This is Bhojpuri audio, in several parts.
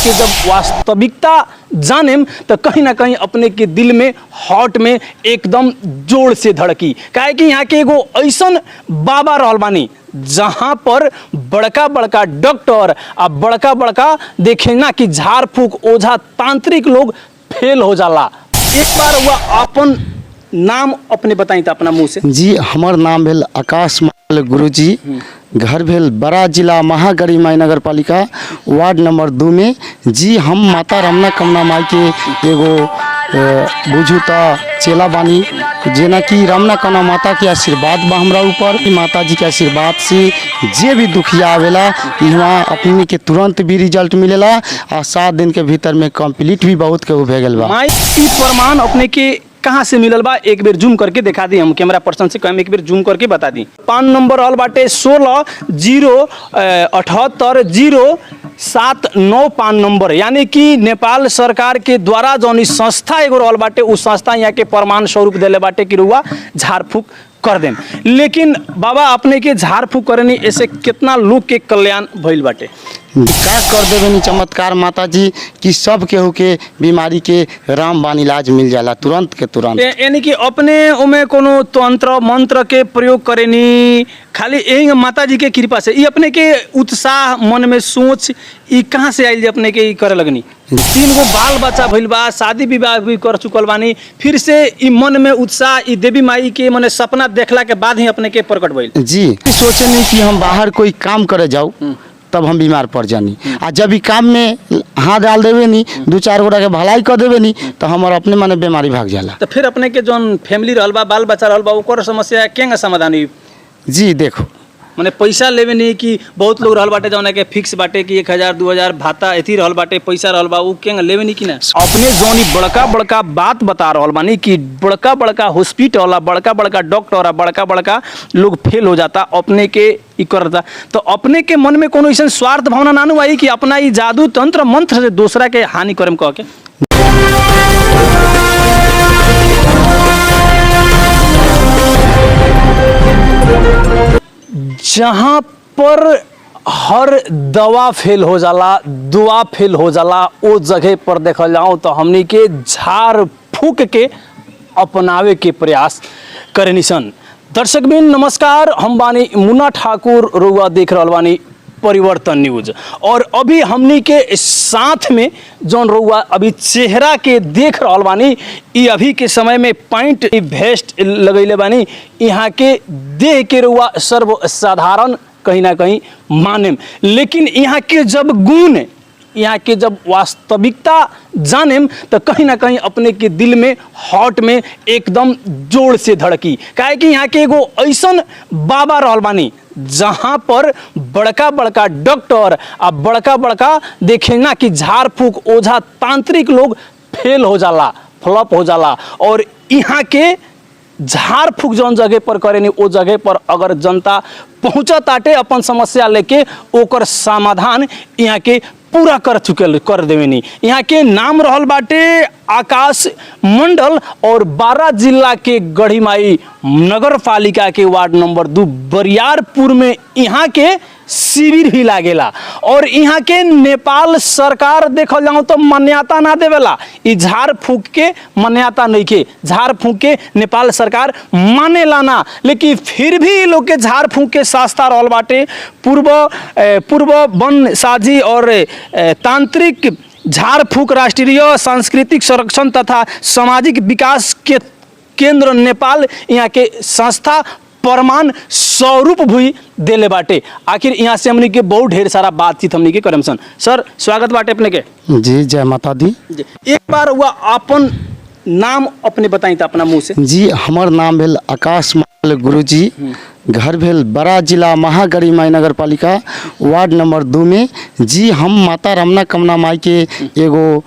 के जब वास्तविकता जानेम तो कहीं ना कहीं अपने के दिल में हार्ट में एकदम जोर से धड़की। काहे कि यहाँ के एगो ऐसन बाबा रहल बानी जहाँ पर बड़का बड़का डॉक्टर आ बड़का बड़का देखे ना कि झाड़ फूक ओझा तांत्रिक लोग फेल हो जाला। एक बार हुआ अपन नाम अपने बताई था अपना मुँह से। जी हमार नाम भेल आकाश माल गुरुजी, घर भेल बड़ा जिला महागरी माई नगर पालिका वार्ड नंबर 2 में। जी हम माता रमना कमना माई के एगो बुझू तो चेला बानी, जेना कि रमना कमना माता के आशीर्वाद बा हमरा ऊपर। माता जी के आशीर्वाद से जे भी दुखिया आवेला यहाँ अपने के तुरंत भी रिजल्ट मिलेला और 7 दिन के भीतर में कंप्लीट भी बहुत के हो गल बा। माई ई प्रमाण अपने के कहाँ से मिलल बा एक बेर जूम करके दिखा दी, हम कैमरा पर्सन से कम एक बेर जूम करके बता दी। 5 नंबर रहल बाटे 16-0-78-0-795 नंबर, यानी कि नेपाल सरकार के द्वारा जौन संस्था एगो रहल बाटे उस संस्था यहाँ के प्रमाण स्वरूप देले बाटे कि रुआ झाड़ फूक कर देम। लेकिन बाबा अपने के झाड़ फूक करनी ऐसे कितना लोग के कल्याण भइल बाटे। का कर देवे चमत्कार माता जी कि सब केहू के बीमारी के रामबाण इलाज मिल जाला तुरंत के तुरंत। यानी कि अपने उमें कोनो तंत्र मंत्र के प्रयोग करेनी, खाली यही माता जी के कृपा से। ये अपने के उत्साह मन में सोच ये कहाँ से आइल अपने के करे लगनी? 3 गो बाल बच्चा भइल बा, शादी विवाह भी कर चुकल बानी, फिर से ई मन में उत्साह ई देवी माई के मने सपना देखला के बाद ही अपने के प्रकट भइल। जी सोचे नहीं कि हम बाहर कोई काम करे जाऊँ तब हम बीमार पड़ जानी, आ जब भी काम में हाथ डाल देवे नहीं 2-4 गोटा के भलाई कर देवे नहीं तो हमारे अपने माने बीमारी भाग जाला। तो फिर अपने के जौन फैमिली रहल बा बाल बच्चा रहल बा ओकर समस्या केंगा समाधान हुई? जी देखो माने पैसा लेवे नहीं कि बहुत लोग रहल बाटे जौन के फिक्स बाटे कि 1000-2000 भाता एथी रहल बाटे पैसा रहल बा उ केंगा लेवे नहीं कि ना? अपने जौन बड़का बड़का बात बता रहल बानी कि बड़का बड़का हॉस्पिटल बड़का बड़का डॉक्टर बड़का बड़का लोग फेल हो जाता अपने के ई करता, तो अपने के मन में कोनो ऐसा स्वार्थ भावना नानू आई कि अपना ई जादू तंत्र मंत्र से दूसरा के हानि करम कह के? जहाँ पर हर दवा फेल हो जाला दुआ फेल हो जाला ओ जगह पर देखल जाऊँ तो हमनी के झाड़ फूक के अपनावे के प्रयास करनी सन। दर्शक बिन नमस्कार, हम बानी मुन्ना ठाकुर, रुआ देख रहल बानी परिवर्तन न्यूज। और अभी हमनी के साथ में जौन रुआ अभी चेहरा के देख रहल बानी ये अभी के समय में पैंट वेस्ट लगैले बानी, यहाँ के देह के रुआ सर्वसाधारण कहीं ना कहीं माने, लेकिन यहाँ के जब गुण यहाँ के जब वास्तविकता जानेम तो कहीं ना कहीं अपने के दिल में हार्ट में एकदम जोर से धड़की। काहे कि यहाँ के एगो ऐसन बाबा रहल बानी जहाँ पर बड़का बड़का डॉक्टर आ बड़का बड़का देखे ना कि झाड़ फूक ओझा तांत्रिक लोग फेल हो जाला फ्लॉप हो जाला, और यहाँ के झाड़ फूक जौन जगह पर करे नहीं ओ जगह पर अगर जनता पहुँचत आटे अपन समस्या लेके ओकर समाधान यहाँ के पूरा कर देवे नहीं। यहाँ के नाम रहल बाटे आकाश मंडल और 12 जिला के गढ़ीमाई नगर पालिका के वार्ड नंबर 2 बरियारपुर में यहाँ के शिविर ही लागेला। और यहाँ के नेपाल सरकार देखल जाऊँ तो मान्यता ना देवेला, ई झाड़ फूक के मान्यता नहीं के, झाड़ फूक के नेपाल सरकार मानेला ना, लेकिन फिर भी लोग के झाड़ फूक के शास्त्रा रहल बाटे। पूर्व वन साझी और तांत्रिक झाड़ फूक राष्ट्रीय सांस्कृतिक संरक्षण तथा सामाजिक विकास के केंद्र नेपाल यहाँ के संस्था प्रमाण स्वरूप भी देले बाटे। आखिर यहाँ से हमने के बहुत ढेर सारा बातचीत हमने के करम सन। सर स्वागत बाटे अपने के। जी जय माता दी। एक बार हुआ अपन नाम अपने बताई था अपना मुँह से। जी हमार नाम भेल आकाश माल गुरुजी, घर भेल बड़ा जिला महागरी माई नगर पालिका वार्ड नंबर 2 में। जी हम माता रमना कमना माई के एगो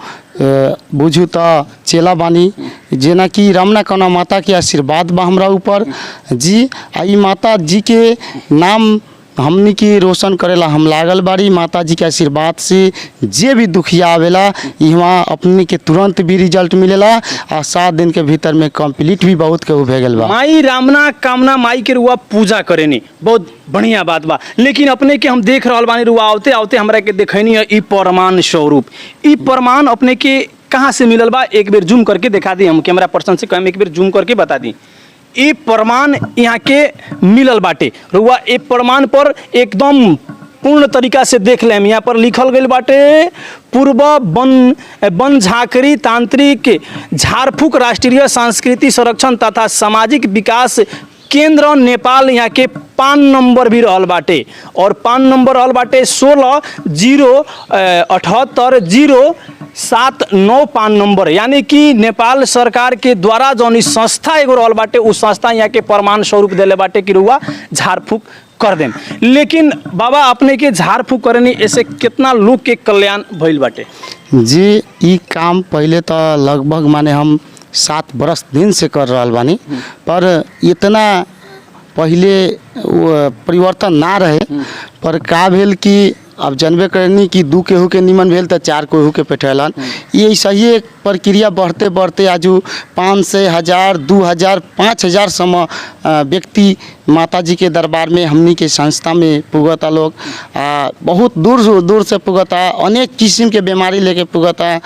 बुझू तो चेला बानी, जेना कि रमना कमना माता के आशीर्वाद बा हमरा ऊपर। जी आई माता जी के नाम हमनी की रोशन करेला हम लागल बाड़ी। माता जी के आशीर्वाद से जे भी दुखिया आवेला यहाँ अपनी के तुरंत भी रिजल्ट मिलेला और 7 दिन के भीतर में कंप्लीट भी बहुत के भे गल बा। माई रामना कामना माई के रुआ पूजा करेनी बहुत बढ़िया बात बा, लेकिन अपने के हम देख रहल बानी रुआ आवते आवते हमरा के देखैनी है ई प्रमाण स्वरूप। ई प्रमाण अपने के कहाँ से मिलल बा, एक बेर जूम करके दिखा दी। हम कैमरा पर्सन से कम एक बेर जूम करके बता दी। ये प्रमाण यहाँ के मिलल बाटे रुआ। ए प्रमाण पर एकदम पूर्ण तरीका से देख लेम। यहाँ पर लिखल गई बाटे पूर्व वन झांकरी तांत्रिक झारफूक राष्ट्रीय सांस्कृतिक संरक्षण तथा सामाजिक विकास केंद्र नेपाल। यहाँ के पान नंबर भी रहल बाटे और पान नंबर रहल बाटे 16-0-78-0-7-9 पान नंबर। यानी कि नेपाल सरकार के द्वारा जौन ई संस्था एगो रहल बाटे उ संस्था यहाँ के प्रमाण स्वरूप देले बाटे कि रुआ झाड़ फूक कर देम। लेकिन बाबा अपने के झाड़ फूक करनी ऐसे कितना लोग के कल्याण भइल बाटे? जी ई काम पहले तो लगभग माने हम 7 बरस दिन से कर रहा बानी, पर इतना पहले परिवर्तन ना रहे। पर का भेल कि अब जानबे करनी कि 2 केहू के निमन भेल तो 4 केहू के पेठेलन। ये सही एक प्रक्रिया बढ़ते बढ़ते आजू 500, 1000, 2000, 5000 सम व्यक्ति माता जी के दरबार में हमनी के संस्था में पुगता लोग। बहुत दूर दूर से पुगता, अनेक किस्म के बीमारी लेके पुगता।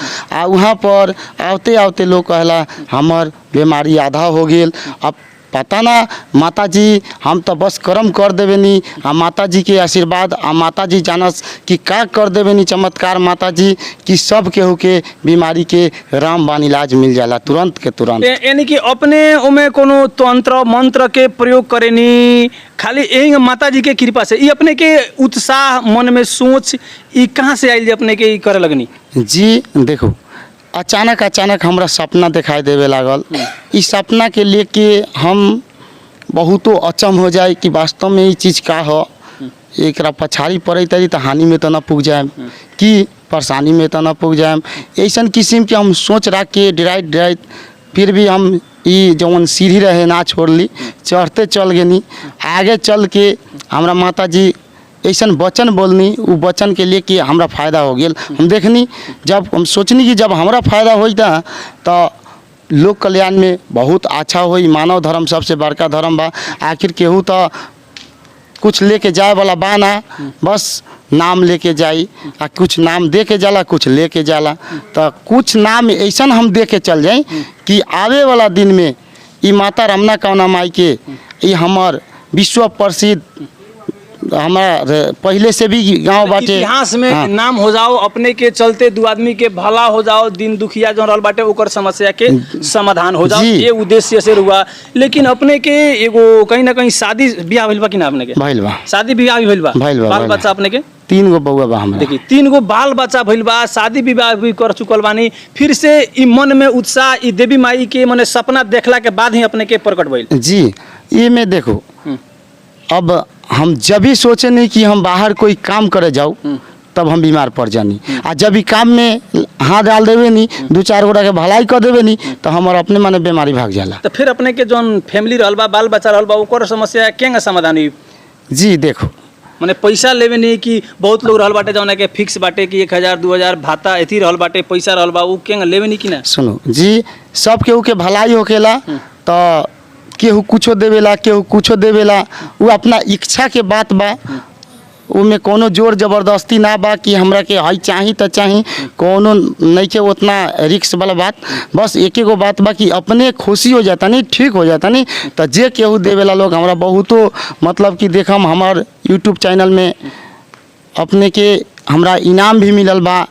वहाँ पर आवते आवते लोग कहला हमर बीमारी आधा हो गेल। अब पता ना माता जी हम तो बस कर्म कर देवे नी, माता जी के आशीर्वाद माता जी जानस कि का कर देवे नी चमत्कार माता जी कि सब केहू के बीमारी के रामबाण इलाज मिल जाला तुरंत के तुरंत। यानी कि अपने उमे कोनो तंत्र मंत्र के प्रयोग करेनी, खाली यही माता जी के कृपा से। ये अपने के उत्साह मन में सोच ये कहाँ से आइल अपने के करे लगनी? जी देखो, अचानक हमरा सपना दिखाई देवे लागल। इस सपना के लेके हम बहुतो अचम हो जाए कि वास्तव में ये चीज़ का हो। एक पछाड़ी पड़े तरी तो हानि में तो न पुग जाए कि परेशानी में तो न पुग जाए। ऐसा किस्म के हम सोच रख के डराइत फिर भी हम ये जौन सीढ़ी रहे ना छोड़ली, चढ़ते चल गनी। आगे चल के हमरा माता जी ऐसा वचन बोलनी, वो वचन के लिए कि हमरा फायदा हो गया। हम देखनी जब हम सोचनी कि जब हमरा फायदा होता तो लोक कल्याण में बहुत अच्छा होई। मानव धर्म सबसे बड़का धर्म बा। आखिर केहू तो कुछ लेके जाए वाला बा ना, बस नाम लेके जाई। कुछ नाम दे के जाला, कुछ लेके जाला। तो कुछ नाम ऐसा हम दे के चल जाए कि आवे वाला दिन में ये माता रमना कामना माई के ये हमार विश्व प्रसिद्ध हमारा पहले से भी गांव बाटे इतिहास में नाम हो जाओ। अपने के चलते 2 आदमी के भला हो जाओ, दिन दुखिया जो रहल बाटे ओकर समस्या के समाधान हो जाओ, ये उद्देश्य से हुआ। लेकिन अपने के एगो कहीं ना कहीं शादी ब्याह भइल बा कि ना? अपने के भइल बा, शादी ब्याह भी भइल बा, बाल बच्चा अपने के 3 गो बउआ बा हमरा। देखिए 3 गो बाल बच्चा भइल बा, शादी विवाह भी कर चुकल बानी। फिर से ई मन में उत्साह ई देवी माई के मने सपना देखला के बाद ही अपने के प्रकट भइल। जी ये में देखो, अब हम जब भी सोचे नहीं कि हम बाहर कोई काम करे जाऊँ तब हम बीमार पड़ जानी। जब भी काम में हाथ डाल देवे नहीं, 2-4 गोरा के भलाई कर देवे नहीं तो हमारा अपने माने बीमारी भाग जाला। तो फिर अपने के जौन फैमिली रहल बा, बाल बच्चा रहल बा, ओकर समस्या केंगा समाधान हुई? जी देखो, माने पैसा लेवे नहीं कि बहुत लोग रहल बाटे जौन के फिक्स बाटे कि 1000 2000 भाता एथी रहल बाटे, पैसा रहल बा उ केंगा लेवे नहीं कि ना? सुनो जी, सब केहू के भलाई होकेला तो केहू कुछो देवेला, केहू कुछो देवेला। वो अपना इच्छा के बात बा, उमें कोनो जोर जबरदस्ती ना बा कि हमरा के हई चाही तो चाही, कोनो नहीं के उतना रिक्स वाला बात। बस एक गो बात बा कि अपने खुशी हो जाता नहीं, ठीक हो जाता नहीं तो जे केहू देवेला लोग हमरा बहुतो मतलब कि देखम हमार यूट्यूब चैनल में अपने के हमरा इनाम भी मिलल बा।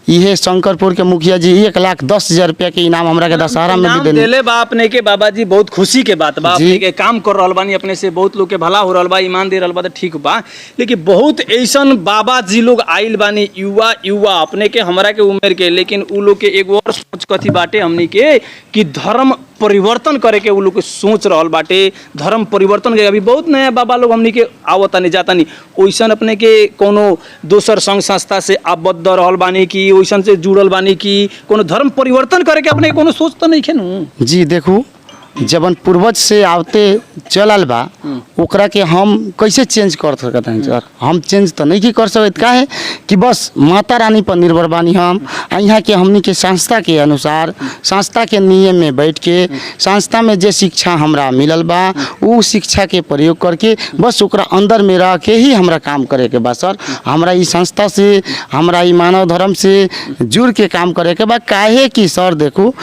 ये शंकरपुर के मुखिया जी 1,10,000 रुपया के इनाम हमरा के दशहरा में भी देले बा। अपने के बाबा जी बहुत खुशी के बात बा, अपने के काम कर रहल बानी, अपने से बहुत लोग के भला हो रहल बा, ईमान दे रहल बा तो ठीक बा। लेकिन बहुत ऐसन बाबा जी लोग आइल बानी, युवा अपने के हमरा के उम्र के, लेकिन उ लोग के एगो और सोच कथी बाटे हमनी के कि धर्म परिवर्तन करे के उ लोग के सोच रहल बाटे। धर्म परिवर्तन के अभी बहुत नया बाबा लोग हमनी के आवता नहीं जाता नहीं। ओइसन अपने के कोनो दोसर संघ संस्था से आबद्ध रहल बानी कि ओइसन से जुड़ल बानी कि कोनो धर्म परिवर्तन करे के अपने कोनो सोच तो नहीं खेनु? जी देखो, जबन पूर्वज से आवते चलल बा ओकरा के हम कैसे चेंज कर सकते हैं सर? हम चेंज तो नहीं कर सकते। का है कि बस माता रानी पर निर्भर बानी हम। यहाँ के हमनी के संस्था के अनुसार, संस्था के नियम में बैठ के, संस्था में जे शिक्षा हमरा मिलल बा वो शिक्षा के प्रयोग करके बस ओकरा अंदर में रह के ही हमरा काम करे के बा सर। हमरा ई संस्था से, हमरा ई मानव धर्म से जुड़ के काम करे के बा। काहे कि सर देखो,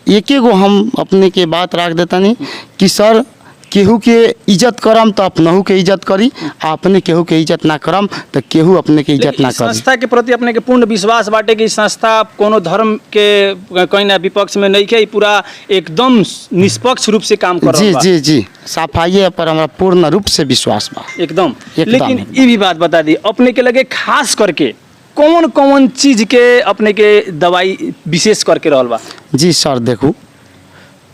एक एगो हम अपने के बात रख देता नहीं कि सर केहू के इज्जत करम तो अपनहू के इज्जत करी, अपने केहू के इज्जत ना करम तो केहू अपने के इज्जत ना करी। संस्था के प्रति अपने के पूर्ण विश्वास बाटे कि संस्था कोनो धर्म के कहीं ना विपक्ष में नहीं है, पूरा एकदम निष्पक्ष रूप से काम कर रहा जी बा। जी जी, सफाई पर हमारा पूर्ण रूप से विश्वास बा एकदम। एकदम। लेकिन ये भी बात बता दी अपने के लगे खास करके कौन कौन चीज के अपने के दवाई विशेष करके रहल बा? जी सर देखू,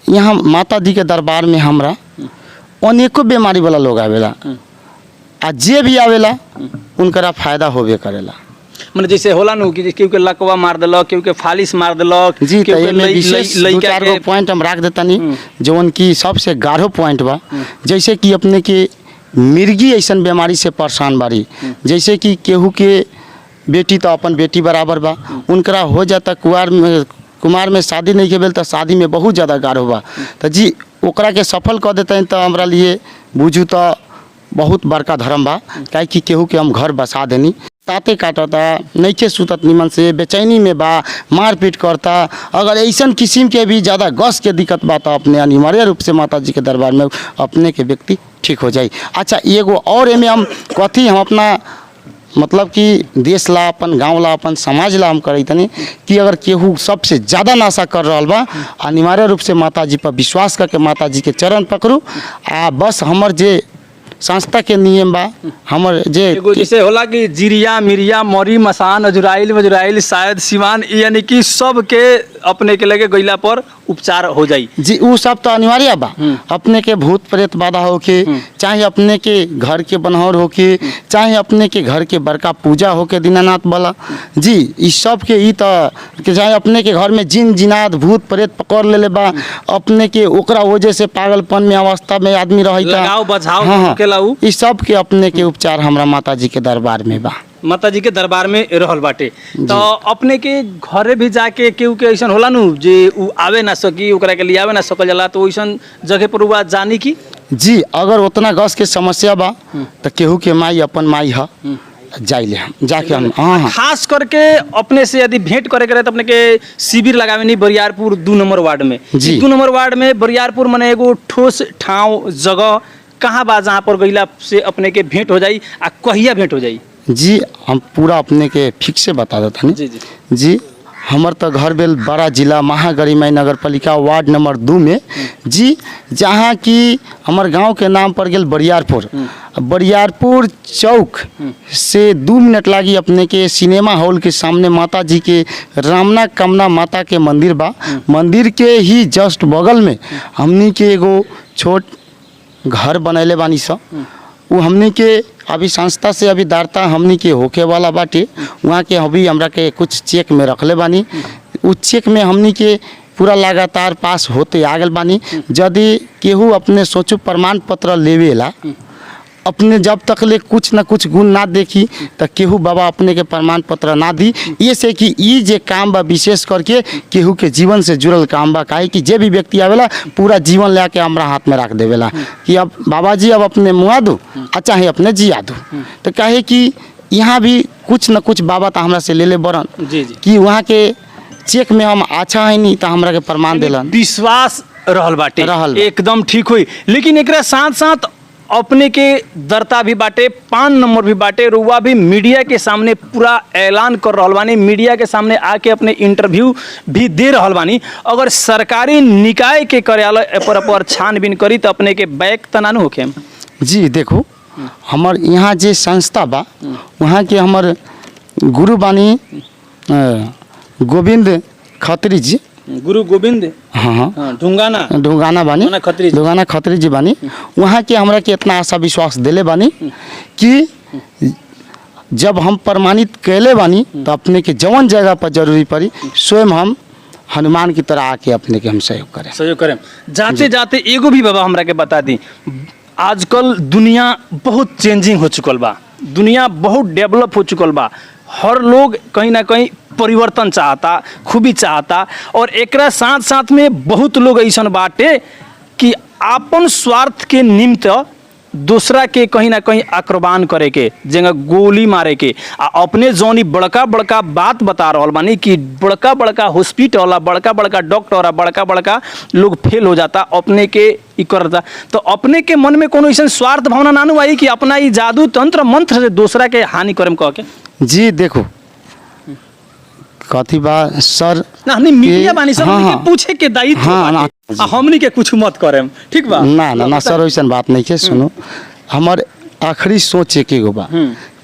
यहाँ माता जी के दरबार में हमरा अनेकों बीमारी वाला लोग आवेला, आ जे भी आवेला उनकरा फायदा होबे करेला। मतलब जैसे होला नु कि केहू के लकवा मार देलक, केहू के फालिस मार देलक, जी, तो केहू के एमे विशेष दो लइका चार गो के पॉइंट हम रख देतानी जौन की सबसे गाढ़ो पॉइंट बा। जैसे कि अपने के मिर्गी ऐसन बीमारी से परेशान बारी, जैसे कि केहू के बेटी तो अपन बेटी बराबर बा, उनकरा हो जाता कुमार में शादी नहीं के भेल तो शादी में बहुत ज़्यादा गाढ़ो बा, तो जी ओकरा के सफल कर देते हैं तो हमरा लिए बुझू तो बहुत बड़का धर्म बा। काहे कि केहू के हम घर बसा देनी, ताते काटता, नइखे सुतत निमन से, बेचैनी में बा, मारपीट करता, अगर ऐसन किस्म के भी ज़्यादा गस के दिक्कत बा तो अपने अनिवार्य रूप से माता जी के दरबार में अपने के व्यक्ति ठीक हो जाए। अच्छा एगो और एमे हम कथी हम अपना मतलब कि देश ला, अपन गाँव ला, अपन समाज ला हम करी तनी कि अगर केहू सबसे ज़्यादा नशा कर रहा बा, अनिवार्य रूप से माता जी पर विश्वास करके माता जी के चरण पकड़ू, आ बस हमर जे संस्था के नियम बा, हमर जे एगो जैसे होला कि जीरिया, मिरिया, मरी, मसान, अजुराइल, वजुराइल, शायद सिवान, यानी कि सब के अपने के लगे गइला पर उपचार हो जाई। जी वो सब तो अनिवार्य बा। अपने के भूत प्रेत बाधा होके, चाहे अपने के घर के बनहौर होके, चाहे अपने के घर के बड़का पूजा होके दीनानाथ वाला, जी इस सब के ई तो चाहे अपने के घर में जिन जिनात भूत प्रेत पकड़ लेले बा, अपने के ओकरा वजह से पागलपन में अवस्था में आदमी रहता, लगाव बझाव होकेला उ। इस सब के अपने के उपचार हमरा माता जी के दरबार में बा। माता जी के दरबार में रहल बाटे। तो अपने के घरे भी जाके केहू के ऐसन होला नु जे उ आवे ना सकी, ओकरा के लियावे ना सकल जाला, तो वैसन जगह पर उ जानी की? जी अगर उतना गस के समस्या बा तो केहू के माई अपन माई ह जाइले हम जाके हम। हाँ खास करके अपने से यदि भेंट करे के रहे तो अपने के शिविर लगावे नहीं बरियारपुर 2 नंबर वार्ड में। जी 2 नंबर वार्ड में बरियारपुर मने एगो ठोस ठाव जगह कहाँ बा जहाँ पर गइला से अपने के भेंट हो जाई, आ कहिया भेंट हो जाई? जी हम पूरा अपने के फिक्स से बता देता नहीं। जी जी जी हमर तो घर बेल बड़ा जिला महागरिमाई नगर पालिका वार्ड नंबर 2 में, जी जहाँ की हमार गांव के नाम पर गेल बरियारपुर। बरियारपुर चौक से 2 मिनट लागी अपने के सिनेमा हॉल के सामने माता जी के रामना कमना माता के मंदिर बा। मंदिर के ही जस्ट बगल में हमनी के एगो छोट घर बनैले बानी सा। वो हमनी के अभी संस्था से अभी दारता हमनी के होके वाला बाटे, वहाँ के अभी हमरा के कुछ चेक में रखले बानी। उस चेक में हमनी के पूरा लगातार पास होते आ गल बानी। यदि केहू अपने सोचो प्रमाण पत्र लेवेला, अपने जब तक ले कुछ न कुछ गुण ना देखी तो केहू बाबा अपने के प्रमाण पत्र ना दी। ये से कि ई जे काम बा विशेष करके केहू के जीवन से जुड़ल काम बा। काहे कि जे भी व्यक्ति आवेला पूरा जीवन लेके हमरा हाथ में रख देवेला कि अब बाबा जी अब अपने मुआ दो चाहे अपने जिया दो। तो काहे कि यहाँ भी कुछ न कुछ बाबा तो हमरा से ले ले बरन जी जी कि वहाँ के चेक में हम अच्छा है नहीं तो हमरा के प्रमाण देलन। विश्वास रहल बाटे, रहल बा। एकदम ठीक हुई। लेकिन एकरा साथ साथ अपने के दरता भी बाटे, 5 नंबर भी बाटे। रुआ भी मीडिया के सामने पूरा ऐलान कर रहल बानी, मीडिया के सामने आके अपने इंटरव्यू भी दे रहल बानी। अगर सरकारी निकाय के कार्यालय पर छानबीन करी तो अपने के बैक तनानु होखे? जी देखो हमर यहाँ जे संस्था बा वहाँ के हमर गुरु बानी गोविंद खत्री जी। गुरु गोविंद हाँ हाँ ढुंगाना बानी, ढुंगाना खत्री जी बानी। वहाँ के हमरा के इतना आशा विश्वास दिले बानी कि जब हम प्रमाणित कैले बानी तो अपने के जवन जगह पर जरूरी पड़ी स्वयं हम हनुमान की तरह आके अपने के हम सहयोग करें। सहयोग करें। जाते जाते एगो भी बाबा हमरा के बता दी, आजकल दुनिया बहुत चेंजिंग हो चुकल बा, दुनिया बहुत डेवलप हो चुकल बा, हर लोग कहीं ना कहीं परिवर्तन चाहता, खूबी चाहता, और एकरा साथ साथ में बहुत लोग ऐसा बाटे कि आपन स्वार्थ के निमित्त दूसरा के कहीं ना कहीं आक्रमण करे के, जगह गोली मारे के, आ अपने जौनी बड़का बड़का बात बता रहल बानी कि बड़का बड़का हॉस्पिटल, बड़का बड़का डॉक्टर, बड़का बड़का लोग फेल हो जाता, अपने के ई करता। तो अपने के मन में कोनो ऐसा स्वार्थ भावना नानू आई कि अपना ई जादू तंत्र मंत्र से दूसरा के हानि करम कह के? जी देखो कथी बा सर, ना नहीं मीडिया बानी सब, हाँ, हमनी हाँ, के पूछे के दायित्व हाँ, बाटे, ना, आ हमनी के कुछ मत करेम, ठीक बा? ना ना ना सर वैसन बात नहीं है। सुनो, हमार आखिरी सोच एक गो बा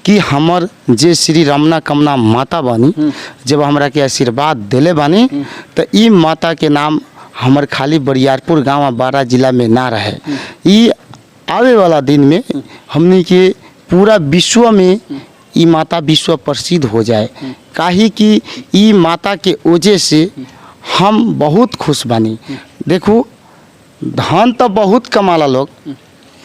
कि हमर जे श्री रमना कमना माता बानी, जब हमरा के आशीर्वाद दिले बानी, तो ई माता के नाम हमर खाली बरियारपुर गाँव बारा जिला में ना रहे, ई आवे वाला दिन में हमनी के पूरा विश्व में ई माता विश्व प्रसिद्ध हो जाए। काहे कि ई माता के वजह से हम बहुत खुश बानी। देखो धन तो बहुत कमाला लोग,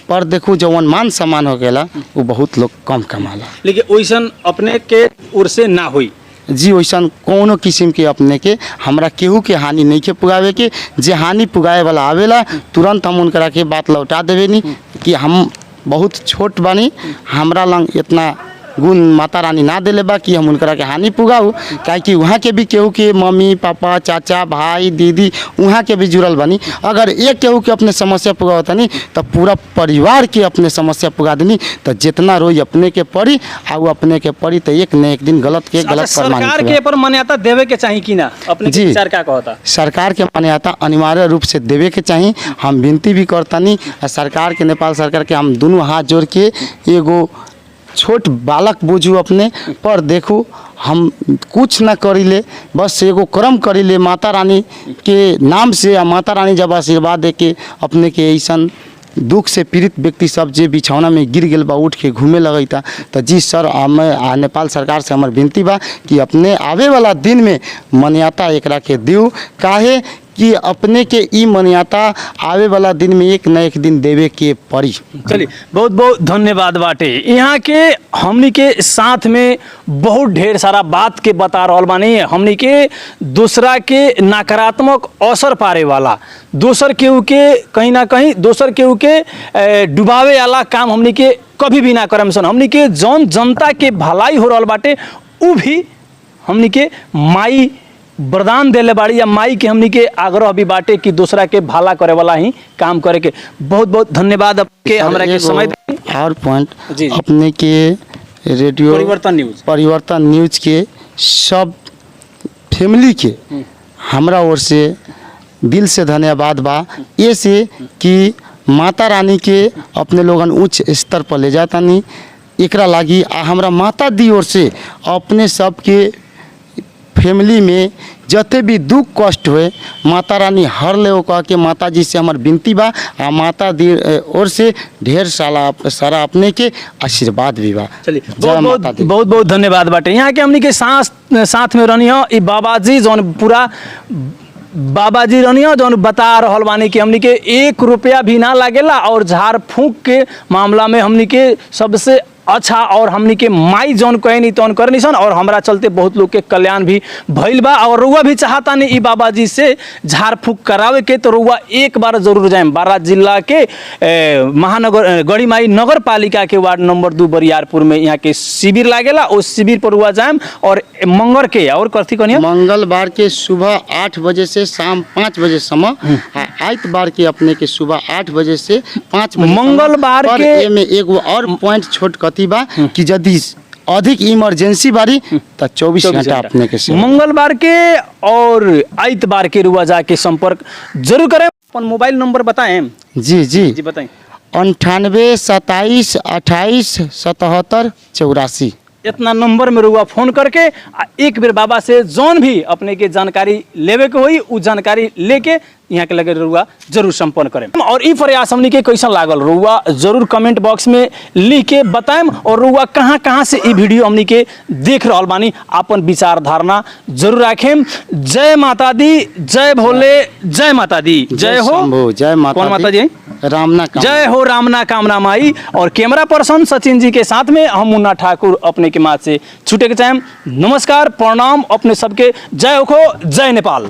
पर देखो जवन मान सम्मान हो गया वो बहुत लोग कम कमाला। लेकिन वैसन अपने के ओर से ना होई जी, वैसन कोनो किस्म के अपने के हमरा केहू के हानि नहीं के पुगावे के। जे हानि पुगाए वाला आवेला तुरंत हम उनकरा के बात लौटा देवे नी कि हम बहुत छोट बानी, हमरा लंग इतना गुण माता रानी ना दिले बा कि हम उनकरा के हानि पुगाऊ। काहे कि वहाँ के भी केहू के मम्मी पापा चाचा भाई दीदी वहाँ के भी जुड़ल बानी। अगर एक केहू के अपने समस्या पुगावता नहीं तो पूरा परिवार के अपने समस्या पुगा देनी, तो जितना रोई अपने के पड़ी आ वो अपने के पड़ी, तो एक न एक दिन गलत के गलत प्रमाणित सरकार के पर मान्यता देवे के चाहिए कि ना? अपने के विचार क्या कहता? सरकार के मान्यता अनिवार्य रूप से देवे के चाहिए। हम विनती भी करतानी सरकार के, नेपाल सरकार के हम दोनों हाथ जोड़ के एगो छोट बालक बुझू अपने पर, देखू हम कुछ ना करीले, बस एगो कर्म करीले माता रानी के नाम से। माता रानी जब आशीर्वाद दे के अपने के ऐसा दुख से पीड़ित व्यक्ति सब जे बिछौना में गिर गल बा उठ के घूमे लगता, तो जी सर हमें नेपाल सरकार से हमार विनती बा कि अपने आवे वाला दिन में मान्यता एकरा के दियो। काहे कि अपने के ई मान्यता आवे वाला दिन में एक न एक दिन देवे के पड़ी। चलिए बहुत बहुत धन्यवाद बाटे। यहाँ के हमनी के साथ में बहुत ढेर सारा बात के बता रहल बानी, हमनी के दूसरा के नकारात्मक असर पारे वाला, दोसर केहू के कहीं ना कहीं दोसर केहू के डुबावे वाला काम हमनी के कभी भी ना करम सन। हमनी के जौन जनता के भलाई हो रहल बाटे उ भी हमनी के माई वरदान देले बाड़ी, या माई के हमनी के आग्रह भी बाटे कि दूसरा के भला करे वाला ही काम करे के। बहुत बहुत धन्यवाद आपके हमरा के समय और पॉइंट जी। अपने के रेडियो परिवर्तन न्यूज के सब फैमिली के हमरा ओर से दिल से धन्यवाद बा, ये से कि माता रानी के अपने लोगन उच्च स्तर पर ले जाता नहीं एकरा लागी। हमरा माता दी ओर से अपने सबके फैमिली में जते भी दुख कष्ट हुए माता रानी हर ले कह के माता जी से हमार विनती बा, आ माता दी ओर से ढेर सारा अपने के आशीर्वाद भी बा। चलिए बहुत बहुत धन्यवाद बाटे। यहाँ के हमनी के साथ में रहनी हो ई बाबा जी जौन पूरा बाबा जी रनिया जौन बता रहल बानी कि हमनी के 1 रुपया भी ना लागेला, और झाड़ फूंक के मामला में हमनी के सबसे अच्छा, और हमनी के माई जौन कहनी तौन करनी सन, और हमरा चलते बहुत लोग के कल्याण भी भइल बा। और रुआ भी चाहता नहीं ई बाबा जी से झाड़ फूंक करावे के, तो रुआ एक बार जरूर जाए। बारा जिला के महानगर गढ़ीमाई नगर पालिका के वार्ड नंबर 2 बरियारपुर में यहाँ के शिविर लागेला। उस शिविर पर रुआ जाए, और मंगर के और कथी कहनी मंगलवार के सुबह 8 बजे से शाम 5 बजे समय, आइतवार के अपने के सुबह 8 बजे से 5 बजे। मंगलवार के में एगो और पॉइंट छोट कथी बा कि यदि अधिक इमरजेंसी बारी तो 24 घंटा अपने के से। मंगलवार के और आइतवार के रुआ जाके संपर्क जरूर करें। अपन मोबाइल नंबर बताएं। जी जी जी बताएं। 98 27 28 77 84 इतना नंबर में रुआ फोन करके एक बेर बाबा से जौन भी अपने के जानकारी लेवे के होई उ जानकारी लेके यहाँ के लगे रुआ जरूर संपन्न करें। और ई प्रयास हमनी के कैसा लागल रुआ जरूर कमेंट बॉक्स में लिख के बताएम। और रुआ कहाँ से ई वीडियो हमनी के देख रहल बानी अपन विचार धारणा जरूर रखें। जय माता दी, जय भोले, जय माता दी, जय हो शंभू, जय माता कौन माता जी? रामना जय हो रामना कामना माई। और कैमरा पर्सन सचिन जी के साथ में हम मुन्ना ठाकुर अपने के माँ से छूटे के चाहें। नमस्कार, प्रणाम अपने सबके। जय हो, जय नेपाल।